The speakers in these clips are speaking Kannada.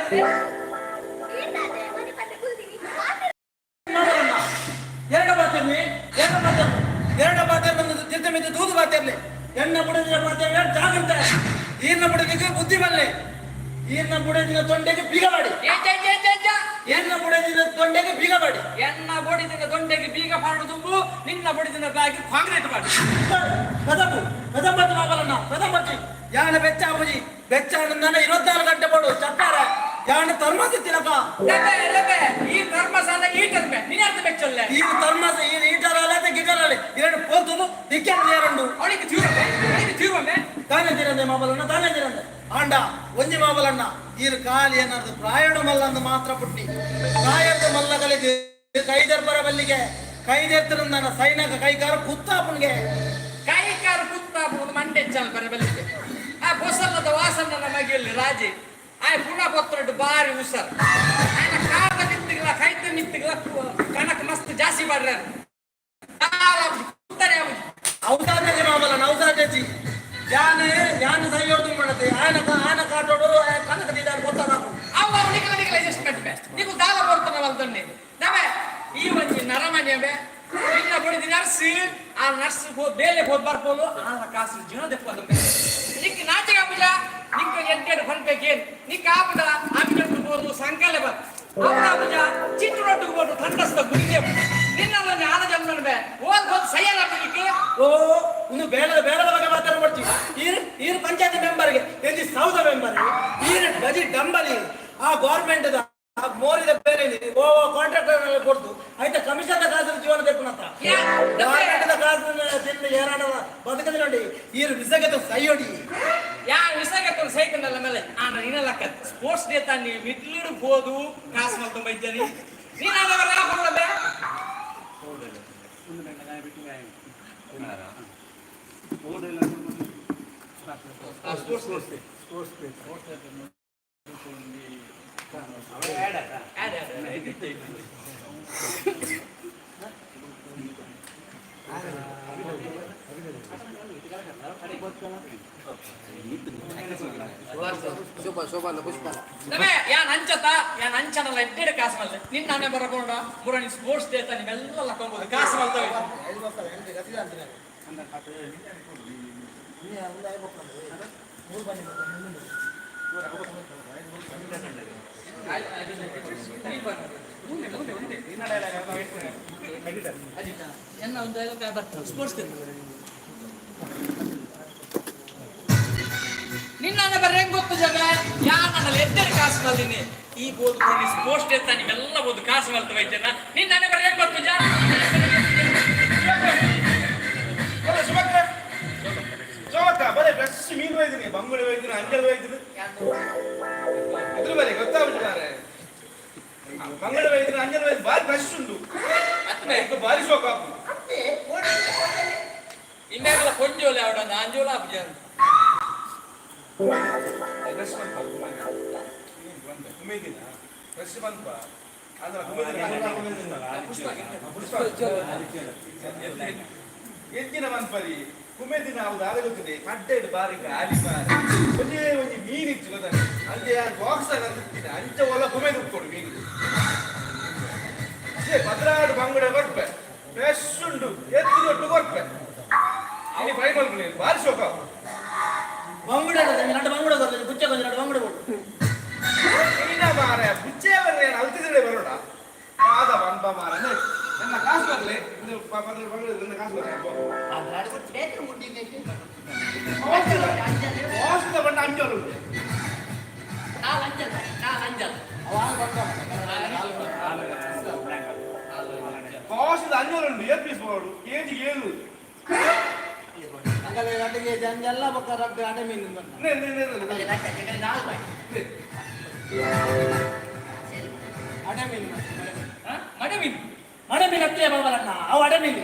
ಎರಡು ಬಾತಿರ್ಲಿ ತಿರ್ತ ಮಿದ್ದು ದೂದು ಬಾತಿರ್ಲಿ ಎಣ್ಣ ಬುಡದಿನ ಬಾತಿರ್ಲಿ ಜಾಗ್ರತೆ ಈರ್ನ ಬುಡದಿಗೆ ಬುದ್ಧಿ ಬರಲಿ ಈರ್ನ ಬುಡದಿನ ತೊಂಡೆಗೆ ಬೀಗ ಮಾಡಿ ಎನ್ನ ಬುಡದಿನ ತೊಂಡೆಗೆ ಬೀಗ ಮಾಡಿ ಎನ್ನ ಬುಡದಿನ ತೊಂಡೆಗೆ ಬೀಗ ಮಾಡುದು ನಿನ್ನ ಬುಡದಿನ ಬ್ಯಾಗಿ ಕಾಂಕ್ರೀಟ್ ಮಾಡಿ ಕದಂಬತ್ತು ಮಾಬಲನ್ನ ಕದಂಬತ್ತಿ ಯಾನ ಬೆಚ್ಚ ಅಬುಜಿ ಬೆಚ್ಚ ನನ್ನ 24 ಗಂಟೆ ಪಡು ಚಪ್ಪಾರ ಯಾನ ತರ್ಮಸ ತಿಲಕ ಈ ಧರ್ಮಸಾಲ ಈಟರ್ಮೆ ನಿನ್ನ ಬೆಚ್ಚೊಲ್ಲೆ ಈ ತರ್ಮಸ ಈ ಈಟರಲ್ಲ ಗಿಗರಲ್ಲ ಎರಡು ಪೋತುದು ದಿಕ್ಕೆ ಎರಡು ಅವಳಿಗೆ ತೀರುವಮ್ಮೆ ತಾನೇ ತಿರಂದೆ ಮಾಬಲನ್ನ ತಾನೇ ತಿರಂದೆ ಆಂಡ ಒಂಜಿ ಮಾಬಲನ್ನ ಈರು ಕಾಲಿ ಏನಾದ್ರು ಪ್ರಾಯಣ ಮಲ್ಲಂದು ಮಾತ್ರ ಪುಟ್ಟಿ ಪ್ರಾಯದ ಮಲ್ಲಗಳಿಗೆ ಕೈದರ್ಬರ ಬಲ್ಲಿಗೆ ಕೈದೆರ್ತರಂದನ ಸೈನಿಕ ಕೈಕಾರ ಕುತ್ತಾಪನ್ಗೆ ಕೈಕಾರ ಕುತ್ತಾಪುದು ಮಂಡೆಚ್ಚಲ್ ಬರ ಬಲ್ಲಿಗೆ ಆ ಬೊಸಲ್ಲದ ವಾಸನ ಮಗಿಯಲ್ಲಿ ರಾಜಿ ಆಯ್ ಪುನಃ ಬೊತ್ತರಡು ಬಾರಿ ಉಸರ್ ಆಯ್ನ ಕಾದ ನಿತ್ತಿಗಲ ಕೈತ ನಿತ್ತಿಗಲ ಕಣಕ್ ಮಸ್ತ್ ಜಾಸ್ತಿ ಮಾಡ್ರ ಔಸಾಜಿ ಮಾಮಲ್ಲ ಔಸಾಜಿ ಯಾನ ಸೈಯೋದು ಮಾಡತ್ತೆ ಆಯನ ಕಾಟೋಡು ಕನಕ ದಿದಾರ ಗೊತ್ತಾಗ ಅವ ನಿಖಲ ಎಷ್ಟು ಕಟ್ಟಿವೆ ನೀವು ದಾಲ ಬರ್ತನವಲ್ದನ್ನೇ ನವೆ ಈ ಒಂಜಿ ನರಮನೆಯವೆ ನಿನ್ನ ಬಡಿದ ನರ್ಸ್ ಆ ನರ್ಸ್ ಬೇಲೆ ಹೋದ್ ಬರ್ಬೋದು ಆ ಕಾಸು ಜೀವನ ದೆಪ್ಪದು ನಿಕ್ ನಾಚಿಕ ಪೂಜ ನಿಕ್ಕ ಎಂಟೆಡು ಹೊನ್ಬೇಕೇನು ನಿಕ್ಕ ಆಪದ ಆಮಿಟ್ಟು ಬೋದು ಸಂಕಲೆ ಬರ್ ಅವರ ಪೂಜ ಚಿತ್ರೊಟ್ಟಿಗೆ ಬೋದು ತಂಡಸ್ತ ಗುರಿಗೆ ನಿನ್ನಲ್ಲೊಂದು ಆದ ಜನ್ಮನವೆ ಓದ್ ಹೋದ್ ಸಯ್ಯನ ಪೂಜಕ್ಕೆ ಓ ಇನ್ನು ಬೇಡದ ಬಗ್ಗೆ ಮಾತಾಡ್ಬಿಡ್ತೀವಿ ಈರು ಪಂಚಾಯತಿ ಮೆಂಬರ್ಗೆ ಎಂಜಿ ಸೌದ ಮೆಂಬರ್ ಈರು ಗಜಿ ಡಂಬಲಿ ಆ ಗೌರ್ಮೆಂಟ್ ಮೋರಿದ ಬೇರೆ ಓ ಕಾಂಟ್ರಾಕ್ಟರ್ ಕೊಡ್ತು ಆಯ್ತಾ ಕಮಿಷನ್ ಕಾಸು ಜೀವನ ತೆಪ್ಪನತ್ತ ಗೌರ್ಮೆಂಟ್ ಕಾಸು ತಿಂದು ಏನಾಡ ಬದುಕದ ನೋಡಿ ಈರು ವಿಸಗತ ಸೈಯೊಡಿ ಯಾ ವಿಸಗತ ಸೈಕಲ್ ಮೇಲೆ ಆನ ಇನ್ನಲಕ್ಕ ಸ್ಪೋರ್ಟ್ಸ್ ಡೇ ತಾನಿ ಮಿಡ್ಲಿಡು ಬೋದು ಕಾಸು ಮಲ್ತು ಬೈಜರಿ ನೀನಾದವರೆಲ್ಲ ಹೊರಡಬೇ ಯಾನ್ ಅಂಚನಲ್ಲ ಎಡ್ಡೆ ಕಾಸು ಮಲ್ಲೆ ನಿನ್ನೆ ಬರಕೊಂಡ ಬುರಾಣಿ ಸ್ಪೋರ್ಟ್ಸ್ ಡೇ ತಾನಿ ಎಲ್ಲ ಕೊಂಬೋದು ಕಾಸು ಮಲ್ತವೆ ನಿನ್ನ ಬರ್ರೆ ಗೊತ್ತು ಜಗ ಯಾ ನನ್ನಲ್ಲಿ ಎದ್ದೆಡೆ ಕಾಸು ಮಲ್ದಿನಿ ಈ ಬೋದು ಸ್ಪೋರ್ಟ್ಸ್ ಡೇ ತಾನಿ ಎಲ್ಲ ಬೋದು ಕಾಸು ಮಲ್ತವೆ ಜನ ನಿನ್ನ ಬರ್ರೆ ಗೊತ್ತು ಜನ ಬರೀ ಫ್ರೆಶ್ ಮೀನು ಒಯ್ದಿನಿ ಬಂಗುಳಿ ಒಯ್ದಿನಿ ಅಂಜಲ್ ಒಯ್ದಿನಿ ಇದ್ರ ಬರೀ ಗೊತ್ತಾಗ್ಬಿಟ್ಟಿದ್ದಾರೆ ಬಂಗುಳಿ ಒಯ್ದಿನಿ ಅಂಜಲ್ ಒಯ್ದು ಬಾರಿ ಫ್ರೆಶ್ ಉಂಟು ಬಾರಿ ಶೋಕ ಇನ್ನೆಲ್ಲ ಕೊಂಜೋಲೆ ಅವಡ ಅಂಜೋಲ ಫ್ರೆಶ್ ಬಂತ ಉಮೇದಿನ ಫ್ರೆಶ್ ಬಂತ ಅಂದ್ರೆ ಎತ್ತಿನ ಬಂದ್ಪರಿ ಕುಮೆದಿನ ಅವ್ರು ಆಗಲುತ್ತದೆ ಕಡ್ಡೆಡು ಬಾರಿಗೆ ಆಲಿ ಬಾರಿ ಒಂದೇ ಒಂದು ಮೀನಿತ್ತು ಗೊತ್ತಾನೆ ಅಲ್ಲಿ ಯಾರು ಬಾಕ್ಸ್ ಆಗಿರ್ತೀನಿ ಅಂಚ ಒಲ್ಲ ಕುಮೆದು ಕೊಡು ಮೀನಿಗೆ ಭದ್ರಾಡು ಬಂಗುಡೆ ಕೊಡ್ಪೆ ಫ್ರೆಶ್ ಉಂಟು ಎತ್ತಿನೊಟ್ಟು ಕೊಡ್ಪೆ ಅಲ್ಲಿ ಫ್ರೈ ಮಾಡ್ಕೊಂಡು ಬಾರಿ ಶೋಕ ಬಂಗುಡೆ ಎರಡು ಬಂಗುಡೆ ಬರ್ತದೆ ಬುಚ್ಚ ಕೊಂಚ ಎರಡು ಬಂಗುಡೆ ಕೊಡು ಮಾರ ಬುಚ್ಚೆ ಬರ್ರೆ ಅಲ್ತಿದ್ರೆ ಬರೋಣ ಆದ ಬಂಪ ಮಾರ ನನ್ನ ಕಾಸು ಬರ್ಲೆ ನನ್ನ ಕಾಸು ಬರ್ಲೆ ಬಣ್ಣ ಅಂಜಲು ಕಾಸಿದ ಅಂಜಲು ಏರ್ಪೀಸ್ ಮಾಡೋಡು ಕೆಜಿ 7 ಎಲ್ಲ ಪಕ್ಕ ರಬ್ಬೆ ಅಡೆ ಮೀನು ಅಡೆ ಮೀನು ಮಡೆ ಮೀನು ಹತ್ತಿರ ಬಾಬಲಣ್ಣ ಅವು ಅಡೆ ಮೀನು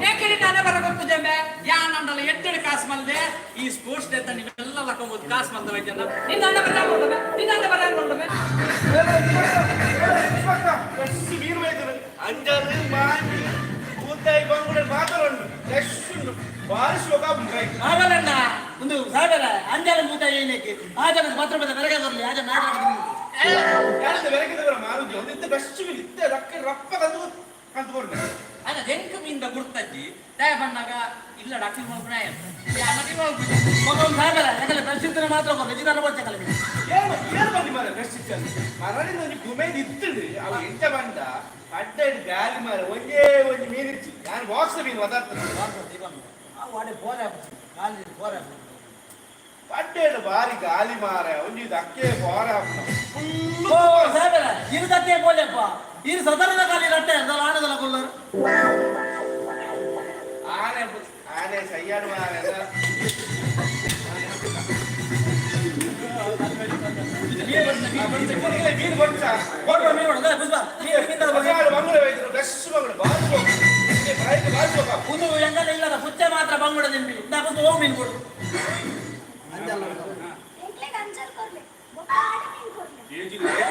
ಏಕೆಂದ್ರೆ ನಾನೇ ಬರಗೊತ್ತಿದ್ದೇವೆ ಯಾ ನಂದಲ್ಲ ಎಟ್ಟೆಡು ಕಾಸು ಮಲ್ದೆ ಈ ಸ್ಪೋರ್ಟ್ಸ್ ಡೇ ನೀವೆಲ್ಲ ಲಕ್ಕೊಂಬೋದು ಕಾಸು ಮಲ್ದ ವೈದ್ಯನ ನಿನ್ನ ಅಣ್ಣ ಬರ ಫ್ರೆಶ್ ಮೀನು ವೈದ್ಯರು ಅಂಜಲ್ ಮಾಂಜಿ ಕೂತಾಯಿ ಬಂಗುಡೆ ಮಾತಾಡೋಣ ಫ್ರೆಶ್ ಉಂಟು ಬಾರಿ ಶೋಕ ಆಗಲ್ಲ ಒಂದು ಸಾಗರ ಅಂಜಲ ಮೂತ ಏನಕ್ಕೆ ಆಜನ ಪತ್ರ ಬದ ಬೆರಗೆ ಬರಲಿ ಆಜನ ನಾಟಕ ಯಾರಂತ ಬೆರಗಿದವರ ಮಾರುಜಿ ಒಂದಿದ್ದ ಫ್ರೆಶ್ ಮೀನು ಇದ್ದ ರಪ್ಪ ಕಂದುಕೊಂಡು ಅದ ಹೆಂಕ ಮೀನ್ದ ಗುರ್ತಜ್ಜಿ ದಯ ಬಂದಾಗ ಇಲ್ಲ ಡಾಕ್ಟರ್ ಮಾಡ್ಬಿಡ ಮಗನ್ ಸಾಗರ ಯಾಕಂದ್ರೆ ಪ್ರಶ್ನೆ ಮಾತ್ರ ನಿಜಾನ ಬರ್ತೆ ಕಲ ಏನು ಬಂದಿ ಮಾರ ಫ್ರೆಶ್ ಇತ್ತು ಮರಳಿಂದ ಒಂದು ಗುಮೇದು ಇತ್ತುಂಡು ಅವು ಎಂಟ ಬಂದ ಅಡ್ಡ ಗಾಲಿ ಮಾರ ಒಂದೇ ಒಂದು ಮೀನಿಚ್ಚಿ ನಾನು ಬಾಕ್ಸ್ ಮೀನು ಒದಾಡ್ತಾನೆ ವಾಡೆ ಬೋರೆ ಕಾಲಿ ಬೋರೆ ಪಡ್ಡೇಡು ಬಾರಿ ಗಾಲಿ ಮಾರ ಒಂದು ಇದು ಅಕ್ಕೆ ಬೋರ ಓ ಸಾಗರ ಇದು ತಕ್ಕೆ ಬೋಲೆಪ್ಪ ಇದು ಸದರದ ಕಾಲಿ ರಟ್ಟೆ ಅದಲ್ಲ ಆಣದಲ್ಲ ಕೊಲ್ಲರು ಆನೆ ಆನೆ ಸಯ್ಯಾಡು ಮಾರ ಮೀನು ಬಂತ ಬಂಗುಡೆ ವೈದ್ಯರು ಫ್ರೆಶ್ ಬಂಗುಡೆ ಬಾರಿ ಒಂದು ಎಂಗಲ್ಲ ಇಲ್ಲದ ಪುಚ್ಚೆ ಮಾತ್ರ ಬಂಗುಡ ನಿಂಬಿ ನಾಕೊಂದು ಹೋಗಿ ಮೀನು ಕೊಡು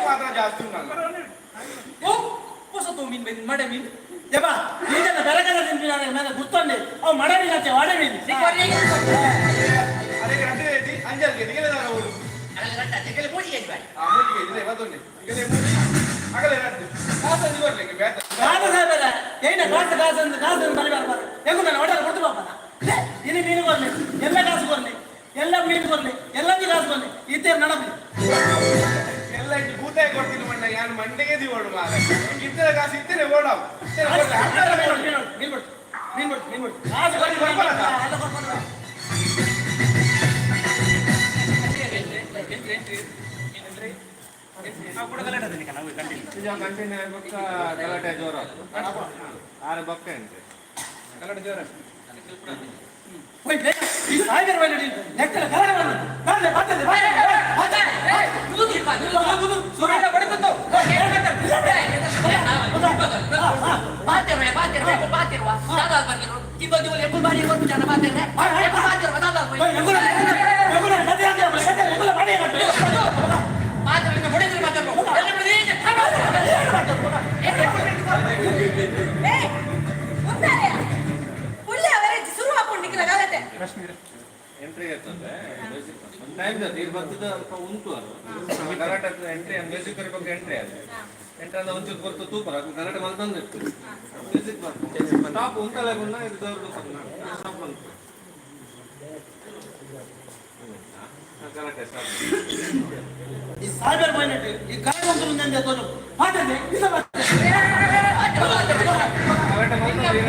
ಮಾತ್ರ ಜಾಸ್ತಿ ಉಂಟಲ್ಲ ಓ ಹೊಸತು ಮೀನ್ ಬಂದ್ ಮಡೆ ಮೀನ್ ಯಪ್ಪ ಈಗೆಲ್ಲ ಬೆರಗದ ನಿಂಬಿ ನಾನು ಮೇಲೆ ಗುರ್ತೊಂಡೆ ಅವು ಮಡೆ ಮೀನು ಹಚ್ಚೆ ವಾಡೆ ಮೀನು ಅದಕ್ಕೆ ರಡ್ಡೆ ಐತಿ ಅಂಜಲ್ಗೆ ದಿಗಲೆ ದಾರ ಓಡು ಮೂಲಿಗೆ ಇದ್ರೆ ಇವತ್ತೊಂಡೆ ದಿಗಲೆ ಮೂಲಿ ಅಗಲೆ ರಡ್ಡೆ ಕಾಸಂದು ಬರ್ಲಿಕ್ಕೆ ಬೇತ ಕಾಸು ಸಾಹೇಬರ ಏನ ಕಾಸು ಬರಬಾರ ಹೆಂಗು ನಾನು ಹೊಟ್ಟೆ ಕೊಟ್ಟು ಬಾಪನ ಇನ್ನು ಮೀನು ಬರ್ಲಿ ಎಲ್ಲ ಕಾಸು ಬರ್ಲಿ ಎಲ್ಲ ಮೀನು ಬರ್ಲಿ ಎಲ್ಲಂದಿ ಕಾಸು ಬರ್ಲಿ ಇದ್ದೇರು ನಡಬಿ ಎಲ್ಲ ಇಟ್ಟು ಭೂತಾಯಿ ಕೊಡ್ತೀನಿ ಮಣ್ಣ ಯಾನು ಮಂಡೆಗೆ ಓಡು ಮಾರ ಇತರ ಕಾಸು ಇತ್ತೇನೆ ಓಡಾವು ಮೀನು ಕಾಸು ಬರ್ಲಿ ಎಲ್ಲ ಕೊಡ್ಕೊಂಡು ಕಂಟಿನ್ಯೂ ಬೊಕ್ಕ ಗಲಾಟೆ ಜೋರ ಆರು ಬೊಕ್ಕ ಎಂತೆ ಗಲಾಟೆ ಜೋರ ಈ ಸಾಗರ ವೈದ್ಯರು ಲೆಕ್ಕದ ಕಾರಣವನ್ನು ಕಾಣಲೆ ಮಾತದೆ ಎಂಟ್ರಿ ಇರ್ತದೆ ಒಂದು ಟೈಮ್ ಇದು ಬರ್ತದ ಅಲ್ಪ ಉಂಟು ಅದು ಗಲಾಟೆ ಎಂಟ್ರಿ ಮ್ಯೂಸಿಕ್ ಬಗ್ಗೆ ಎಂಟ್ರಿ ಅದು ಎಂಟ್ರಿ ಅಂದ್ರೆ ಒಂಚೂರು ಬರ್ತು ತೂಪರ ಗಲಾಟೆ ಮಲ್ದಂದು ಇರ್ತದೆ ಮ್ಯೂಸಿಕ್ ಬರ್ತದೆ ಟಾಪ್ ಉಂಟಲ್ಲ ಗುಣ ಇದು ದೊಡ್ಡದು ಸ್ಟಾಪ್ ಬಂತು ಗಲಾಟೆ ಸ್ಟಾಪ್ ಈ ಸಾಗರ ವೈದ್ಯರು ಈ ಕಾರಣವಂತರು ನಂದೆ ತೋರು ಮಾತದೆ ಇಲ್ಲ ಗಲಾಟೆ ಮಲ್ದಂದು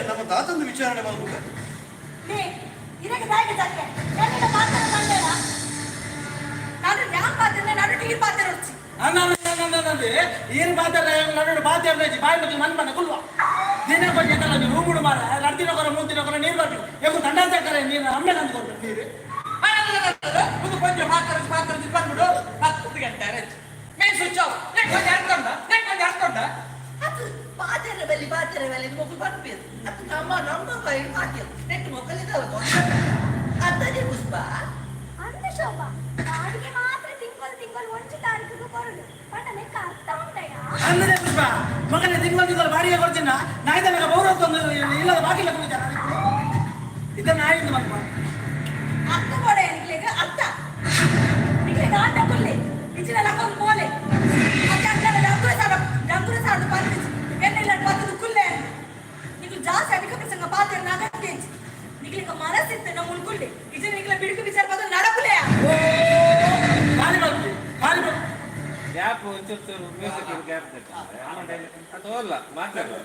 ನಮ್ಮ ದಾತಂದು ವಿಚಾರಣೆ ಮಾಡ್ಬೇಕು ಏನು ಪಾತ್ರ ನಡು ಪಾತ್ರ ಬಾಯಿ ಮಕ್ಕಳು ಮನ್ ಮನೆ ಕುಲ್ವಾ ದಿನ ಬಂದಿದ್ದಲ್ಲ ನೀವು ಹೂಗುಡು ಮಾರ ರಡ್ದಿನ ಕೊರ ಮೂತಿನ ಕೊರ ನೀರು ಬರ್ಬೇಕು ಯಾಕೆ ತಂಡ ತಕ್ಕರೆ ನೀನು ಆಮೇಲೆ ಅಂದ್ಕೊಳ್ಬೇಕು ನೀರು ಒಂದು ಕೊಂಚ ಮಾತ್ರ ಬಂದ್ಬಿಡು 10 ಗಂಟೆ ಮೇನ್ ಸ್ವಿಚ್ ಆಫ್ ನೆಕ್ಕೊಂದು ಹಾಕೊಂಡ ಪಾತೆರವಲ್ಲಿ ಮಗು ಬರ್ಬೇಕು ಅದು ನಮ್ಮ ಕೈ ಪಾತ್ಯ ನೆಟ್ಟು ಮಕ್ಕಳಿದ್ದಾವ ಅರ್ಥನೇ ಪುಷ್ಪ ಅಂದ ಶೋಭಾ ಬಾಡಿಗೆ ಮಾತ್ರ ತಿಂಗಳು 1 ತಾರೀಕಿಗೆ ಬರೋದು ಬಟ್ ಅದಕ್ಕೆ ಅರ್ಥ ಉಂಟಯ್ಯ ಅಂದ್ರೆ ಪುಷ್ಪ ಮಗನೇ ತಿಂಗಳು ಬಾಡಿಗೆ ಕೊಡ್ತೀನ ನಾಯ್ದಲ್ಲ ಗೌರವ ತಂದು ಇಲ್ಲದ ಬಾಕಿ ಲೆಕ್ಕ ಇದನ್ನ ಆಯ್ತು ಮಕ್ಕ ಅರ್ಥ ಕೊಡ ನಿಕ್ಲಿಗೆ ಅರ್ಥ ನಿಕ್ಲಿಗೆ ಆಟ ಕೊಡ್ಲಿ ಇಚಿನ ಲಕ್ಕನ್ ಕೋಲೆ ಅಕ್ಕ ಡಂಗುರ ಸಾರು ಬಂದಿச்சு என்னைல பார்த்தது குள்ள நீங்க ಜಾಸ್ತಿ ಅಧಿಕ ಪ್ರಸಂಗ ಪಾತ್ರ ನಾಗಂತೆ ನಿಕ್ಲಿಗೆ ಮನಸ್ಸಿತ್ತು ನಮ್ಮ ಉಳ್ಕೊಳ್ಳಿ ಇದು ನಿಕ್ಲ ಬಿಡುಕು ವಿಚಾರ ಬಂದು ನಡಕುಲೆ ಗ್ಯಾಪ್ ಒಂಚೂರು ಮ್ಯೂಸಿಕ್ ಗ್ಯಾಪ್ ತೋರ್ಲ ಮಾತಾಡು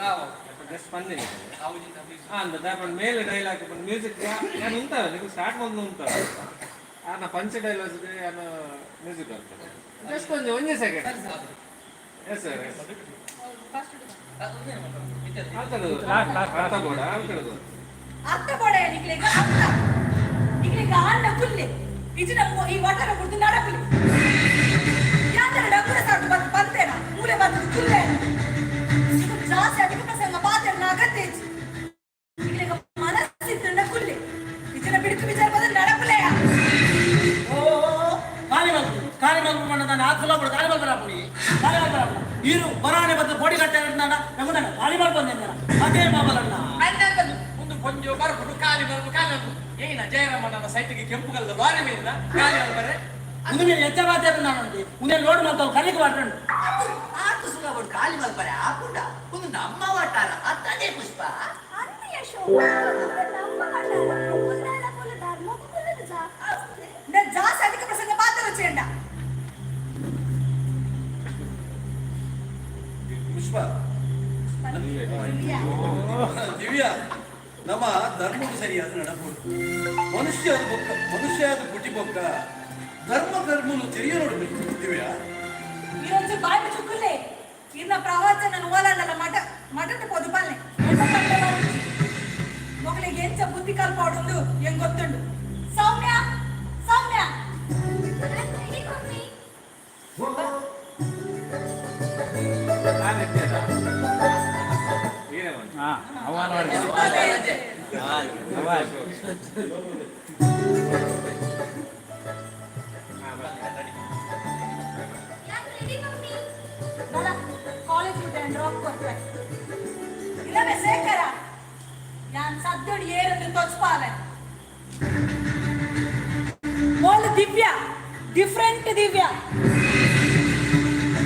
ಜಸ್ಟ್ ಸ್ಪಂದಿನಿ ಅಂದ ದಾಪನ್ ಮೇಲೆ ಡೈಲಾಗ್ ಮ್ಯೂಸಿಕ್ ಏನು ಉಂಟಲ್ಲ ನೀವು ಸ್ಟಾರ್ಟ್ ಒಂದು ಉಂಟಲ್ಲ ಆನ ಪಂಚ ಡೈಲಾಗ್ಸ್ ಆನ ಮ್ಯೂಸಿಕ್ ಬರ್ತದೆ ಜಸ್ಟ್ ಒಂದೇ ಸೆಕೆಂಡ್ ಎಸ್ ಸರ್ ಮಾತಾಡೋದು ಅರ್ಥ ಕೂಡ ಮಾತಾಡೋದು ಅರ್ಥ ಕೊಡೆ ನಿಕ್ಲಿಗ ಅರ್ಥ ನಿಕ್ಲಿಗ ಅಣ್ಣ ಕುಲ್ಲಿ ಇಜಿನ ಈ ವಾಟರ ಕುಡ್ದು ನಡಕಲಿ ಯಾತರ ಡಬ್ಬರ ಸಾಡು ಬಂತೇನ ಮೂಲೆ ಬಂದು ಕುಲ್ಲೆ ಜಾಸ್ತಿ ಅಧಿಕ ಪ್ರಸಂಗ ಪಾತ್ರ ಅಗತ್ಯ ನಿಕ್ಲಿಗ ಮನಸ್ಸಿದ್ದ ಕುಲ್ಲಿ ಇಜಿನ ಬಿಡುಕು ವಿಚಾರ ಬಂದು ನಡಕಲೆಯ ಓ ಕಾಲಿ ಮಲ್ಪು ಮಣ್ಣ ನಾನು ಆತ್ಮಲ ಬಿಡು ಕಾಲಿ ಮಲ್ಪರಾಪುಡಿ ಇರು ಬರಾಣೆ ಬಂದು ಬೋಡಿ ಕಟ್ಟೆ ನಾನು ನಮ್ಮನ್ನ ಕಾಲಿ ಮಲ್ಪಂದ ಅದೇ ಮಾಮಲಣ್ಣ ಅಣ್ಣಂದು ಒಂದು ಕೊಂಚ ಬರ್ಬಿಟ್ಟು ಕಾಲಿ ಬರ್ದು ಏನ ಜಯರಾಮಣ್ಣನ ಸೈಟ್ಗೆ ಕೆಂಪು ಕಲ್ಲದ ಲಾರಿ ಮೇಲಿಂದ ಕಾಲಿ ಬರ್ಬರೆ ಒಂದು ಮೇಲೆ ಎಚ್ಚ ಮಾತಾಡ ನಾನು ಮುಂದೆ ಲೋಡ್ ಮಾಡ್ತಾವ್ ಕಲಿಗೆ ಮಾಡ್ಕೊಂಡು ಆತು ಸುಲಭ ಕಾಲಿ ಮಲ್ಪರೆ ಆಪುಂಡ ಒಂದು ನಮ್ಮ ವಟಾರ ಅತ್ತನೇ ಪುಷ್ಪ ಅನ್ಯ ಶೋಭಾ ನಮ್ಮ ಕಣ್ಣಾರ ಕುಲ್ಲಾಲ ಕುಲ್ಲ ಧರ್ಮ ಕುಲ್ಲದ ಜಾ నేను జాస్తి అధిక ప్రసంగ మాత్రం వచ్చేయండి ಪುಷ್ಪ ದಿವ್ಯ ನಮ್ಮ ಧರ್ಮವು ಸರಿಯಾದ ನಡಬಹುದು ಮನುಷ್ಯ ಪುಟ್ಟಿ ಬೊಕ್ಕ ಧರ್ಮ ಕರ್ಮನು ತೆರೆಯ ನೋಡಬೇಕು ದಿವ್ಯ ఈరోజు బాయ్ చుక్కులే ఇన్న ప్రవచన నువ్వాలన్న మటన్ పొదుపాలే మొగలిಗೆ ಎಂಚ ಬುದ್ಧಿ ಕಲ್ಪೋಡುಂದು ಹೆಂಗ್ ಗೊತ್ತುಂಡು ಸೌಮ್ಯ ಸೌಮ್ಯ ರೆಡಿ ಮಮ್ಮಿ ರೆಡಿ ಮಮ್ಮಿ ಬಲ ಕಾಲೇಜ್ ಬಿಟ್ಟು ಡ್ರಾಪ್ ಕೊಡ್ತಾರೆ ಇಲ್ಲವೇ ಶೇಖರ ಯಾನ್ ಸದ್ದೋಡಿ ಏರನ್ನು ತೊಚ್ಪಾಲೆ ಮೋಲ್ ದಿವ್ಯ ಡಿಫ್ರೆಂಟ್ ದಿವ್ಯ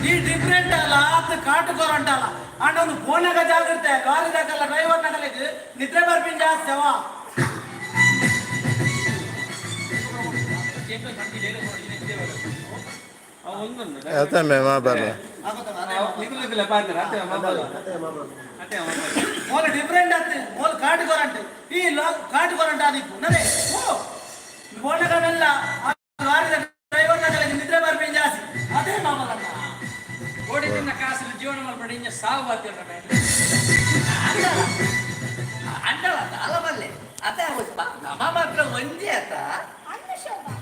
ಈ ಡಿಫ್ರೆಂಟ್ ಅಲ್ಲ ಅದು ಕಾಟುಕೋರ ಅಂಟಲ್ಲ ಅಂಡ್ ಒಂದು ಫೋನಾಗ ಜಾಗ್ರತೆ ಲಾರಿದಾಗಲ್ಲ ಡ್ರೈವರ್ನಾಗಲ್ಲ ನಿದ್ರೆ ಬರ್ಪಿನ್ ಜಾಸ್ತಿ ಅವ Até mesmo, a bela. ನಿಖಿಲ ಪಾತ್ರ ಅತ್ತೆ ಅತ್ತೆ ಮೋಲ್ ಡಿಫ್ರೆಂಟ್ ಆಗ್ತದೆ ಮೋಲ್ ಕಾಟುಕೋರ ಅಂತೆ ಈ ಕಾಟುಕೋರ ಅಂಟ ಅದಕ್ಕೆ ನಡೆ ಓ ಫೋನಾಗಲ್ಲ ಲಾರಿದ ಡ್ರೈವರ್ನಾಗಲ್ಲ ನಿದ್ರೆ ಬರ್ಪಿನ್ ಜಾಸ್ತಿ ಅದೇ ಮಾಮಲಣ್ಣ ಓಡಿನ ಕಾಸು ಜೀವನ ಮಾಡ್ಬೇಡಿ ಇನ್ನ ಸಾವು ಬರ್ತೀರ ಅಂಡಲ ಅಲವಲ್ಲೇ ಅತ ಪುಷ್ಪ ನಮ್ಮ ಮಾತ್ರ ಒಂದೇ ಆತ ಅನ್ಯ ಶೋಭಾ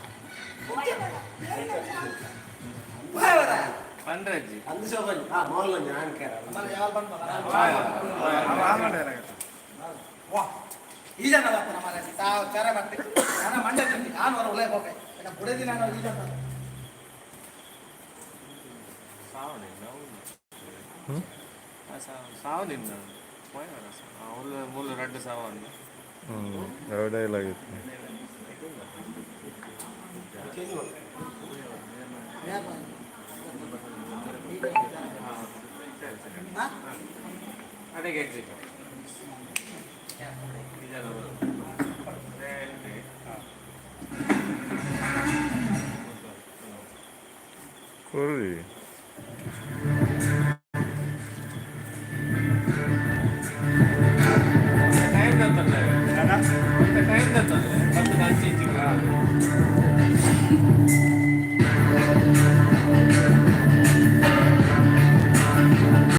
ಬಾಯವರ ಪಂಡ್ರಜ್ಜಿ ಅಂದು ಶೋಭನಿ ಮೋಲ್ ഞാൻ കേറാം ಯಾರು ಬಂದ ವಾ ಈ ಜನ ಬರ್ತಾನೆ ಮರ ಸಾವು ಚರ ಬರ್ತೀನಿ ನಾನು ಮಂಡ್ಯ ತಿಂಡಿ ನಾನು ಹೊರ ಒಳ್ಳೆ ಹೋಗಿ ಬುಡೇ ದಿನ ನಾನು ಈ ಜನ ಸಾವನಿಂದ ಅವ್ರು ಮೂಲ ರೆಡ್ ಸಾವನ್ನ Ahora es la que. ಅಡಿಗೆ ಎಕ್ಸಿಟ್ Corri. ಟೈಮ್ ತಂತಂದ್ರೆ ಟೈಮ್ ತಂತಂದ್ರೆ ಮತ್ತೆ ನಾನು ಚೀಚಿಗ